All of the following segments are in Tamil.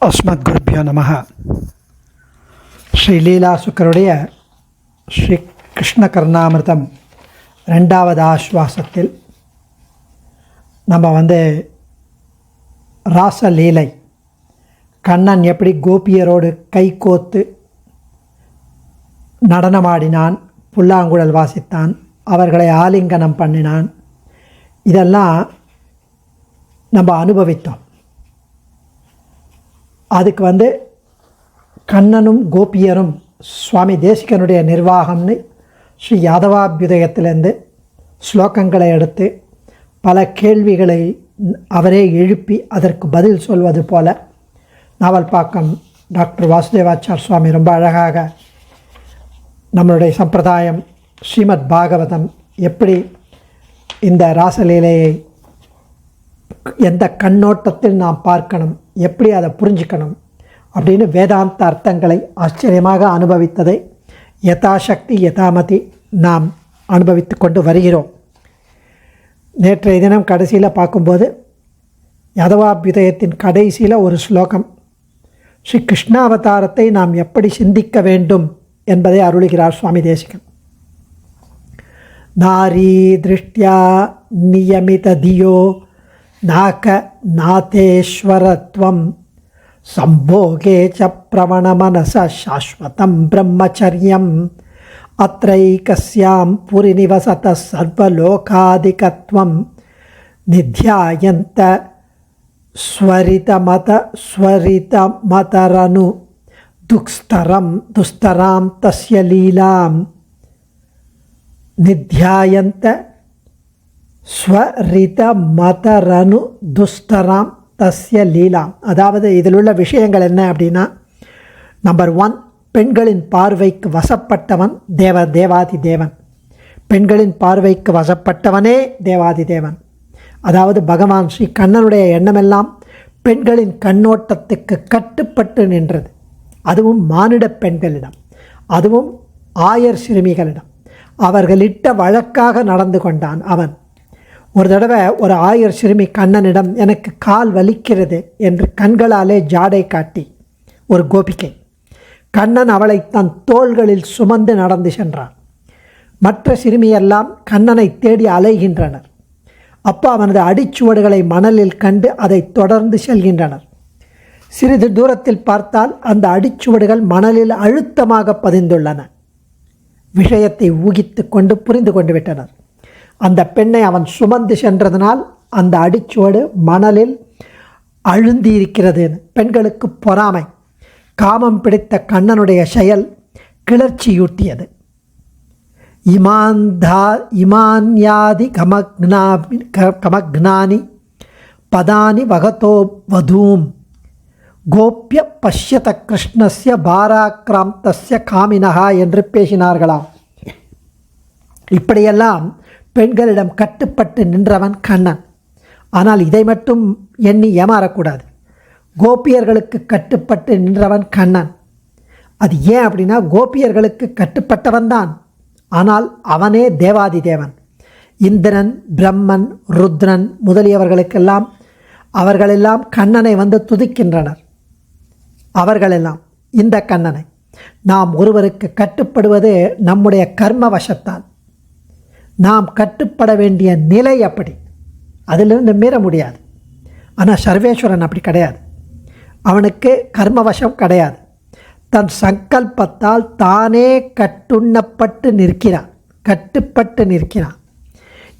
அஸ்மத் குருபியோ நமஹ. ஸ்ரீ லீலா சுக்கருடைய ஸ்ரீ கிருஷ்ண கர்ணாமிர்தம் 2வது ஆஸ்வாசத்தில் நம்ம ராசலீலை, கண்ணன் எப்படி கோபியரோடு கை கோத்து நடனமாடினான், புல்லாங்குழல் வாசித்தான், அவர்களை ஆலிங்கனம் பண்ணினான், இதெல்லாம் நம்ம அனுபவித்தோம். அதுக்கு கண்ணனும் கோபியரும் சுவாமி தேசிகனுடைய நிர்வாகம்னு ஸ்ரீ யாதவாபியுதயத்திலேருந்து ஸ்லோகங்களை எடுத்து பல கேள்விகளை அவரே எழுப்பி அதற்கு பதில் சொல்வது போல நாவல்பாக்கம் டாக்டர் வாசுதேவாச்சார் சுவாமி ரொம்ப அழகாக நம்மளுடைய சம்பிரதாயம் ஸ்ரீமத் பாகவதம் எப்படி இந்த ராசலீலையை எந்த கண்ணோட்டத்தில் நாம் பார்க்கணும், எப்படி அதை புரிஞ்சுக்கணும் அப்படின்னு வேதாந்த அர்த்தங்களை ஆச்சரியமாக அனுபவித்ததை யதாசக்தி யதாமதி நாம் அனுபவித்து கொண்டு வருகிறோம். நேற்றைய தினம் கடைசியில் பார்க்கும்போது யாதவாபியுதயத்தின் கடைசியில் ஒரு ஸ்லோகம், ஸ்ரீ கிருஷ்ணாவதாரத்தை நாம் எப்படி சிந்திக்க வேண்டும் என்பதை அருளுகிறார் சுவாமி தேசிகன். நாரி திருஷ்டியா நியமித தியோ நாக நாதேஸ்வரத்வம் சம்போகே ச பிரவணமனச சாஸ்வதம் பிரம்மச்சரியம் அத்ரைகஸ்யாம் புரி நிவசத சர்வலோகாதிகத்வம் நித்யாயந்த ஸ்வரிதமதரனு துஸ்தராம் தஸ்ய லீலாம் நித்யாயந்த ஸ்வரித மதரனு துஸ்தராம் தஸ்ய லீலாம். அதாவது இதில் உள்ள விஷயங்கள் என்ன அப்படின்னா, நம்பர் 1, பெண்களின் பார்வைக்கு வசப்பட்டவன் தேவாதி தேவன். பெண்களின் பார்வைக்கு வசப்பட்டவனே தேவாதி தேவன். அதாவது பகவான் ஸ்ரீ கண்ணனுடைய எண்ணமெல்லாம் பெண்களின் கண்ணோட்டத்துக்கு கட்டுப்பட்டு நின்றது. அதுவும் மானிட பெண்களிடம், அதுவும் ஆயர் சிறுமிகளிடம் அவர்களிட்ட வழக்காக நடந்து கொண்டான் அவன். ஒரு தடவை ஒரு ஆயர் சிறுமி கண்ணனிடம் எனக்கு கால் வலிக்கிறது என்று கண்களாலே ஜாடை காட்டி ஒரு கோபிக்கை. கண்ணன் அவளை தன் தோள்களில் சுமந்து நடந்து சென்றான். மற்ற சிறுமியெல்லாம் கண்ணனை தேடி அலைகின்றனர். அப்போ அவனது அடிச்சுவடுகளை மணலில் கண்டு அதை தொடர்ந்து செல்கின்றனர். சிறிது தூரத்தில் பார்த்தால் அந்த அடிச்சுவடுகள் மணலில் அழுத்தமாக பதிந்துள்ளன. விஷயத்தை ஊகித்து கொண்டு புரிந்து கொண்டு விட்டனர். அந்த பெண்ணை அவன் சுமந்து சென்றதனால் அந்த அடிச்சுவடு மணலில் அழுந்தியிருக்கிறது. பெண்களுக்கு பொறாமை, காமம் பிடித்த கண்ணனுடைய செயல் கிளர்ச்சியூட்டியது. இமான்யாதி கமக்னானி பதானி வகதோ வதூம் கோப்ய பஷ்யத கிருஷ்ணஸ்ய பாராக்கிராந்தஸ்ய காமினஹா என்று பேசினார்களாம். இப்படியெல்லாம் பெண்களிடம் கட்டுப்பட்டு நின்றவன் கண்ணன். ஆனால் இதை மட்டும் எண்ணி ஏமாறக்கூடாது. கோபியர்களுக்கு கட்டுப்பட்டு நின்றவன் கண்ணன். அது ஏன் அப்படின்னா, கோபியர்களுக்கு கட்டுப்பட்டவன் தான், ஆனால் அவனே தேவாதி தேவன். இந்திரன், பிரம்மன், ருத்ரன் முதலியவர்களுக்கெல்லாம் அவர்களெல்லாம் கண்ணனை துதிக்கின்றனர். அவர்களெல்லாம் இந்த கண்ணனை. நாம் ஒருவருக்கு கட்டுப்படுவது நம்முடைய கர்ம வசத்தால். நாம் கட்டுப்பட வேண்டிய நிலை அப்படி, அதிலிருந்து மீற முடியாது. ஆனால் சர்வேஸ்வரன் அப்படி கிடையாது. அவனுக்கு கர்மவசம் கிடையாது. தன் சங்கல்பத்தால் தானே கட்டுப்பட்டு நிற்கிறான்.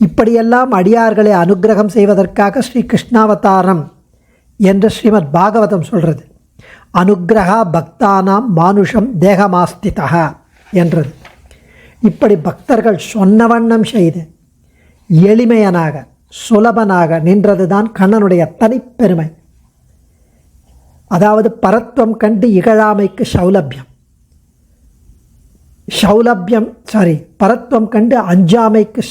இப்படியெல்லாம் அடியார்களை அனுக்கிரகம் செய்வதற்காக ஸ்ரீ கிருஷ்ணாவதாரம் என்று ஸ்ரீமத் பாகவதம் சொல்கிறது. அனுக்கிரகா பக்தானாம் மானுஷம் தேகமாஸ்திதா என்றது. இப்படி பக்தர்கள் சொன்ன வண்ணம் செய்து எளிமையனாக சுலபனாக நின்றது தான் கண்ணனுடைய தனிப்பெருமை. அதாவது பரத்வம் கண்டு இகழாமைக்கு பரத்வம் கண்டு அஞ்சாமைக்கு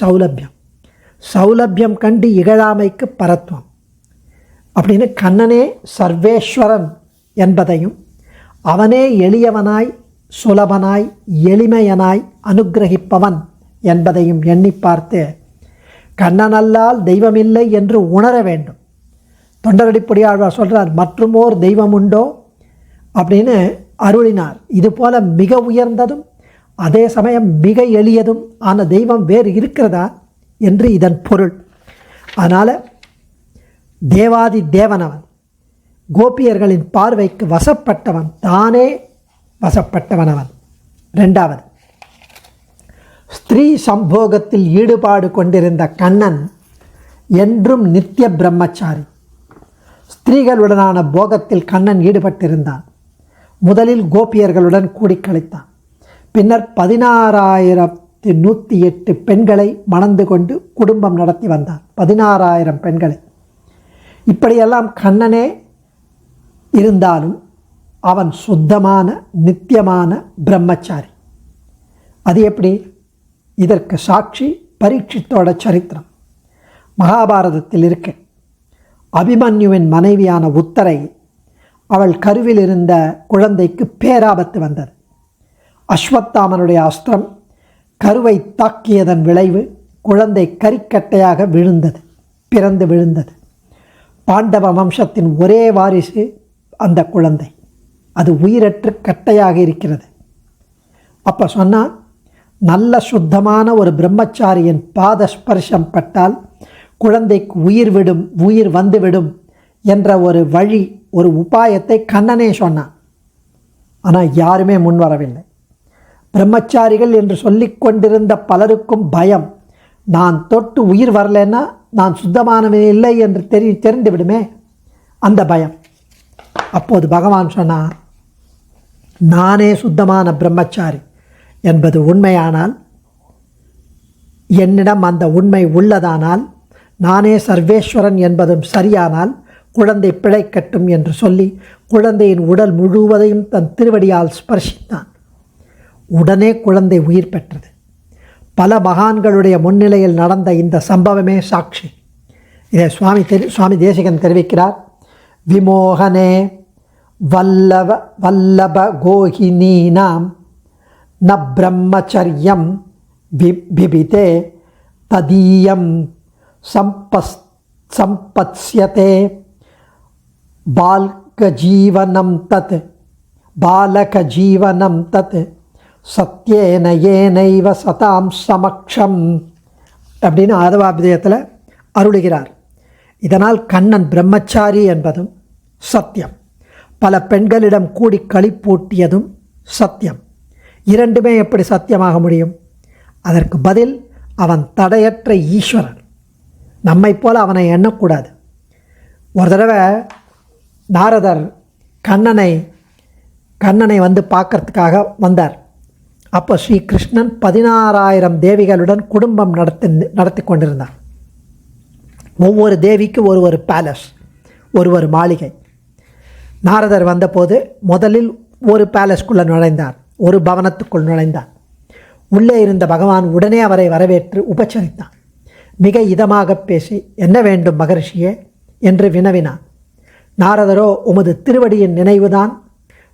சௌலபியம் கண்டு இகழாமைக்கு பரத்வம் அப்படின்னு கண்ணனே சர்வேஸ்வரன் என்பதையும் அவனே எளியவனாய் சுலபனாய் எளிமையனாய் அனுக்கிரகிப்பவன் என்பதையும் எண்ணி பார்த்து கண்ணனல்லால் தெய்வமில்லை என்று உணர வேண்டும். தொண்டரடிப்பொடியாழ்வார் சொல்கிறார், மற்றுமோர் தெய்வம் உண்டோ அப்படின்னு அருளினார். இதுபோல மிக உயர்ந்ததும் அதே சமயம் மிக எளியதும் ஆன தெய்வம் வேறு இருக்கிறதா என்று இதன் பொருள். அதனால் தேவாதி தேவனவன், கோபியர்களின் பார்வைக்கு வசப்பட்டவன், தானே வசப்பட்டவனவன். ரெண்டாவது, ஸ்திரீ சம்போகத்தில் ஈடுபாடு கொண்டிருந்த கண்ணன் என்றும் நித்திய பிரம்மச்சாரி. ஸ்திரீகளுடனான போகத்தில் கண்ணன் ஈடுபட்டிருந்தான். முதலில் கோபியர்களுடன் கூடி கழித்தான். பின்னர் 16,108 பெண்களை மணந்து கொண்டு குடும்பம் நடத்தி வந்தான். 16,000 பெண்களை. இப்படியெல்லாம் கண்ணனே இருந்தாலும் அவன் சுத்தமான நித்தியமான பிரம்மச்சாரி. அது எப்படி? இதற்கு சாட்சி பரீட்சித்தோட சரித்திரம். மகாபாரதத்தில் இருக்க அபிமன்யுவின் மனைவியான உத்தரை, அவள் கருவில் இருந்த குழந்தைக்கு பேராபத்து வந்தது. அஸ்வத்தாமனுடைய அஸ்திரம் கருவை தாக்கியதன் விளைவு குழந்தை கரிக்கட்டையாக பிறந்து விழுந்தது. பாண்டவ வம்சத்தின் ஒரே வாரிசு அந்த குழந்தை. அது உயிரற்று கட்டையாக இருக்கிறது. அப்போ சொன்னால், நல்ல சுத்தமான ஒரு பிரம்மச்சாரியின் பாத ஸ்பர்ஷம் பட்டால் குழந்தைக்கு உயிர் வந்துவிடும் என்ற ஒரு வழி, ஒரு உபாயத்தை கண்ணனே சொன்னான். ஆனால் யாருமே முன்வரவில்லை. பிரம்மச்சாரிகள் என்று சொல்லிக் கொண்டிருந்த பலருக்கும் பயம். நான் தொட்டு உயிர் வரலன்னா நான் சுத்தமானவன் இல்லை என்று தெரிந்து விடுமே, அந்த பயம். அப்போது பகவான் சொன்னார், நானே சுத்தமான பிரம்மச்சாரி என்பது உண்மையானால், என்னிடம் அந்த உண்மை உள்ளதானால், நானே சர்வேஸ்வரன் என்பதும் சரியானால் குழந்தை பிழைக்கட்டும் என்று சொல்லி குழந்தையின் உடல் முழுவதையும் தன் திருவடியால் ஸ்பர்சித்தான். உடனே குழந்தை உயிர் பெற்றது. பல மகான்களுடைய முன்னிலையில் நடந்த இந்த சம்பவமே சாட்சி. இதை சுவாமி தேசிகன் தெரிவிக்கிறார். விமோகனே வல்லப கோஹினீனாம் ந பிரம்மச்சரியம் பிபிதே ததீயம் சம்பத்ஸ்யதே பாலகஜீவனம் தத் சத்யேன ஏனைவ சதாம் சமக்ஷம் அப்படின்னு ஆதவாபிதயத்தில் அருளுகிறார். இதனால் கண்ணன் பிரம்மச்சாரி என்பதும் சத்தியம். பல பெண்களிடம் கூடி களிப்பூட்டியதும் சத்தியம். இரண்டுமே எப்படி சத்தியமாக முடியும்? அதற்கு பதில், அவன் தடையற்ற ஈஸ்வரன். நம்மை போல அவனை எண்ணக்கூடாது. ஒரு தடவை நாரதர் கண்ணனை வந்து பார்க்கறதுக்காக வந்தார். அப்போ ஸ்ரீ கிருஷ்ணன் 16,000 தேவிகளுடன் குடும்பம் நடத்தி கொண்டிருந்தார். ஒவ்வொரு தேவிக்கு ஒரு பேலஸ், ஒரு மாளிகை. நாரதர் வந்தபோது முதலில் ஒரு பேலஸ்குள்ளே நுழைந்தார், ஒரு பவனத்துக்குள் நுழைந்தார். உள்ளே இருந்த பகவான் உடனே அவரை வரவேற்று உபச்சரித்தான். மிக இதமாக பேசி, என்ன வேண்டும் மகரிஷியே என்று வினவினான். நாரதரோ, உமது திருவடியின் நினைவுதான்,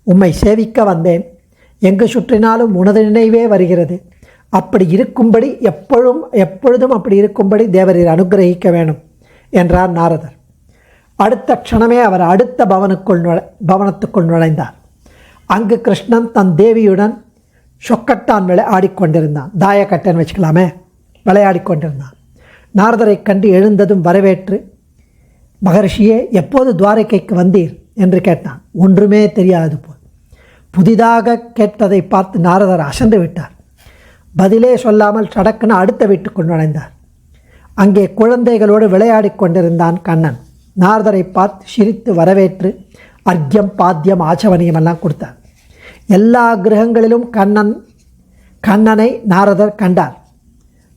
உம்மை சேவிக்க வந்தேன். எங்கு சுற்றினாலும் உனது நினைவே வருகிறது. அப்படி இருக்கும்படி எப்பொழுதும் அப்படி இருக்கும்படி தேவரீர் அனுகிரகிக்க வேணும் என்றார் நாரதர். அடுத்த க்ஷணமே அவர் அடுத்த பவனத்துக்குள் நுழைந்தார். அங்கு கிருஷ்ணன் தன் தேவியுடன் சொக்கட்டான் ஆடிக்கொண்டிருந்தான். தாயக்கட்டன் வச்சுக்கலாமே, விளையாடிக்கொண்டிருந்தான். நாரதரை கண்டு எழுந்ததும் வரவேற்று, மகரிஷியே எப்போது துவாரகைக்கு வந்தீர் என்று கேட்டான். ஒன்றுமே தெரியாது போல். புதிதாக கேட்டதை பார்த்து நாரதர் அசந்து விட்டார். பதிலே சொல்லாமல் சடக்குன்னு அடுத்த வீட்டுக்குள் நுழைந்தார். அங்கே குழந்தைகளோடு விளையாடி கொண்டிருந்தான் கண்ணன். நாரதரை பார்த்து சிரித்து வரவேற்று அர்க்கியம் பாத்தியம் ஆச்சவனியம் எல்லாம் கொடுத்தார். எல்லா கிரகங்களிலும் கண்ணனை நாரதர் கண்டார்.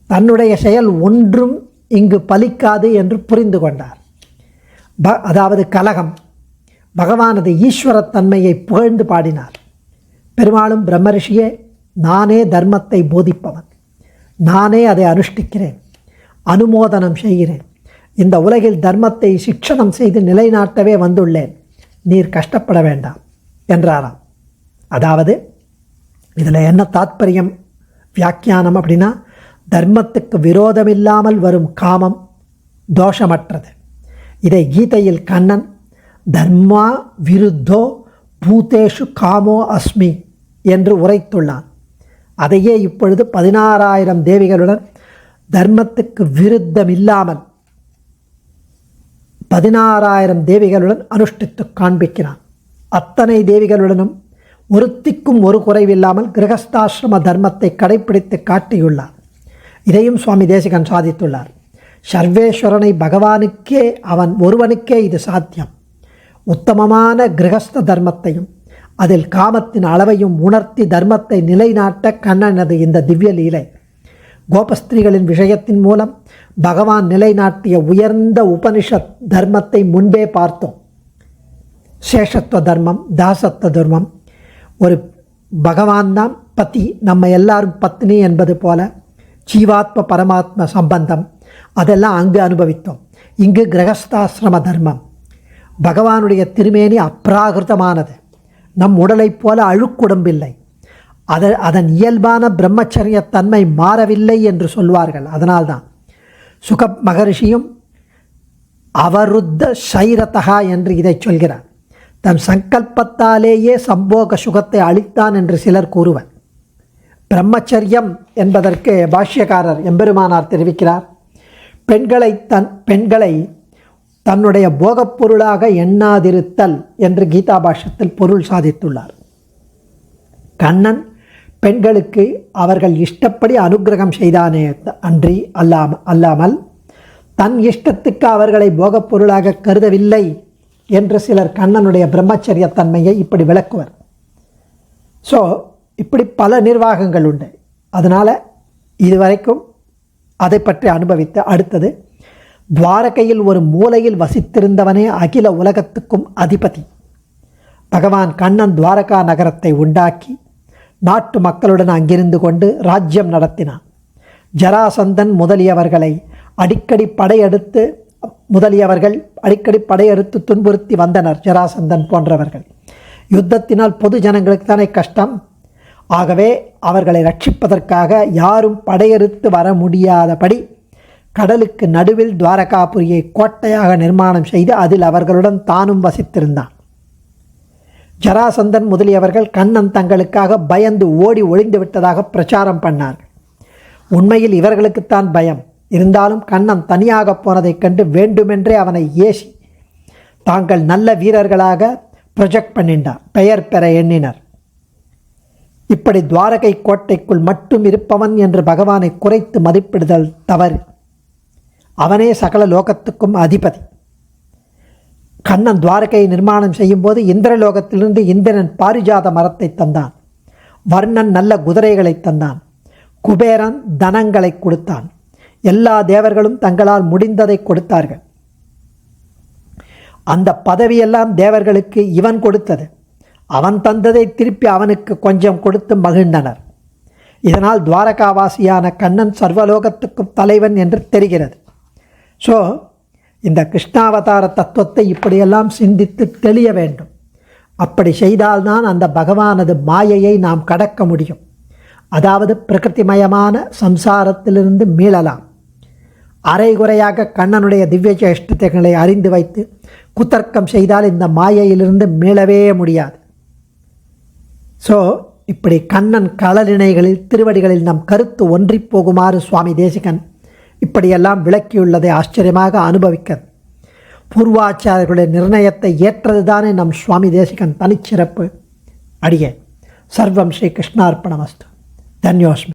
தன்னுடைய செயல் ஒன்றும் இங்கு பலிக்காது என்று புரிந்து கொண்டார். அதாவது கலகம். பகவானது ஈஸ்வரத்தன்மையை புகழ்ந்து பாடினார். பெருமாளும், பிரம்மரிஷியே, நானே தர்மத்தை போதிப்பவன், நானே அதை அனுஷ்டிக்கிறேன், அனுமோதனம் செய்கிறேன். இந்த உலகில் தர்மத்தை சிக்ஷணம் செய்து நிலைநாட்டவே வந்துள்ளேன். நீர் கஷ்டப்பட வேண்டாம் என்றாராம். அதாவது இதில் என்ன தாத்பரியம், வியாக்கியானம் அப்படின்னா, தர்மத்துக்கு விரோதமில்லாமல் வரும் காமம் தோஷமற்றது. இதை கீதையில் கண்ணன் தர்மா விருத்தோ பூதேஷு காமோ அஸ்மி என்று உரைத்துள்ளான். அதையே இப்பொழுது 16,000 தேவிகளுடன் தர்மத்துக்கு விருத்தம் இல்லாமல் 16,000 தேவிகளுடன் அனுஷ்டித்து காண்பிக்கிறான். அத்தனை தேவிகளுடனும் ஒருத்திக்கும் ஒரு குறைவில்லாமல் கிரகஸ்தாசிரம தர்மத்தை கடைப்பிடித்து காட்டியுள்ளார். இதையும் சுவாமி தேசிகன் சாதித்துள்ளார். சர்வேஸ்வரனை பகவானுக்கே, அவன் ஒருவனுக்கே இது சாத்தியம். உத்தமமான கிரகஸ்த தர்மத்தையும் அதில் காமத்தின் அளவையும் உணர்த்தி தர்மத்தை நிலைநாட்ட கண்ணனது இந்த திவ்ய லீலை. கோபஸ்திரீகளின் விஷயத்தின் மூலம் பகவான் நிலைநாட்டிய உயர்ந்த உபனிஷத் தர்மத்தை முன்பே பார்த்தோம். சேஷத்துவ தர்மம், தாசத்துவ தர்மம், ஒரு பகவான் தான் பதி, நம்ம எல்லாரும் பத்னி என்பது போல ஜீவாத்ம பரமாத்ம சம்பந்தம், அதெல்லாம் அங்கு அனுபவித்தோம். இங்கு கிரகஸ்தாசிரம தர்மம். பகவானுடைய திருமேனி அப்ராகிருதமானது, நம் உடலைப் போல அழுக்குடம்பில்லை. அதன் இயல்பான பிரம்மச்சரியத்தன்மை மாறவில்லை என்று சொல்வார்கள். அதனால்தான் சுக மகரிஷியும் அவருத்த சைரதகா என்று இதை சொல்கிறார். தன் சங்கல்பத்தாலேயே சம்போக சுகத்தை அளித்தான் என்று சிலர் கூறுவர். பிரம்மச்சரியம் என்பதற்கு பாஷ்யக்காரர் எம்பெருமானார் தெரிவிக்கிறார், பெண்களை தன்னுடைய போகப் பொருளாக எண்ணாதிருத்தல் என்று கீதா பாஷ்யத்தில் பொருள் சாதித்துள்ளார். கண்ணன் பெண்களுக்கு அவர்கள் இஷ்டப்படி அனுக்கிரகம் செய்தானே அன்றி அல்லாமல் தன் இஷ்டத்துக்கு அவர்களை போகப் பொருளாக கருதவில்லை என்று சிலர் கண்ணனுடைய பிரம்மச்சரியத்தன்மையை இப்படி விளக்குவர். ஸோ இப்படி பல நிர்வாகங்கள் உண்டு. அதனால் இதுவரைக்கும் அதை பற்றி அனுபவித்து அடுத்தது, துவாரகையில் ஒரு மூலையில் வசித்திருந்தவனே அகில உலகத்துக்கும் அதிபதி. பகவான் கண்ணன் துவாரகா நகரத்தை உண்டாக்கி நாட்டு மக்களுடன் அங்கிருந்து கொண்டு ராஜ்யம் நடத்தினான். ஜராசந்தன் முதலியவர்கள் அடிக்கடி படையெடுத்து துன்புறுத்தி வந்தனர். ஜராசந்தன் போன்றவர்கள் யுத்தத்தினால் பொது ஜனங்களுக்கு தானே கஷ்டம். ஆகவே அவர்களை ரட்சிப்பதற்காக யாரும் படையெடுத்து வர முடியாதபடி கடலுக்கு நடுவில் துவாரகாபுரியை கோட்டையாக நிர்மாணம் செய்து அதில் அவர்களுடன் தானும் வசித்திருந்தான். ஜராசந்தன் முதலியவர்கள் கண்ணன் தங்களுக்காக பயந்து ஓடி ஒளிந்து விட்டதாக பிரச்சாரம் பண்ணார்கள். உண்மையில் இவர்களுக்குத்தான் பயம். இருந்தாலும் கண்ணன் தனியாக போனதைக் கண்டு வேண்டுமென்றே அவனை ஏசி தாங்கள் நல்ல வீரர்களாக ப்ரொஜெக்ட் பண்ணினார், பெயர் பெற எண்ணினர். இப்படி துவாரகை கோட்டைக்குள் மட்டும் இருப்பவன் என்று பகவானை குறைத்து மதிப்பிடுதல் தவறு. அவனே சகல லோகத்துக்கும் அதிபதி. கண்ணன் துவாரகையை நிர்மாணம் செய்யும் போது இந்திரலோகத்திலிருந்து இந்திரன் பாரிஜாத மரத்தை தந்தான். வர்ணன் நல்ல குதிரைகளை தந்தான். குபேரன் தனங்களை கொடுத்தான். எல்லா தேவர்களும் தங்களால் முடிந்ததை கொடுத்தார்கள். அந்த பதவியெல்லாம் தேவர்களுக்கு இவன் கொடுத்தது. அவன் தந்ததை திருப்பி அவனுக்கு கொஞ்சம் கொடுத்து மகிழ்ந்தனர். இதனால் துவாரகாவாசியான கண்ணன் சர்வலோகத்துக்கும் தலைவன் என்று தெரிகிறது. ஸோ இந்த கிருஷ்ணாவதார தத்துவத்தை இப்படியெல்லாம் சிந்தித்து தெளிய வேண்டும். அப்படி செய்தால்தான் அந்த பகவானது மாயையை நாம் கடக்க முடியும். அதாவது பிரகிருதிமயமான சம்சாரத்திலிருந்து மீளலாம். அரைகுறையாக கண்ணனுடைய திவ்ய சேஷ்டத்தைகளை அறிந்து வைத்து குத்தர்க்கம் செய்தால் இந்த மாயையிலிருந்து மீளவே முடியாது. ஸோ இப்படி கண்ணன் களலிணைகளில் திருவடிகளில் நம் கருத்து ஒன்றி போகுமாறு சுவாமி தேசிகன் இப்படியெல்லாம் விளக்கியுள்ளதை ஆச்சரியமாக அனுபவிக்கிறது. பூர்வாச்சாரியர்களுடைய நிர்ணயத்தை ஏற்றதுதானே நம் சுவாமி தேசிகன் தனிச்சிறப்பு. அடியே சர்வம் ஸ்ரீ கிருஷ்ணார்ப்பணமஸ்து. தன்யோஸ்மி.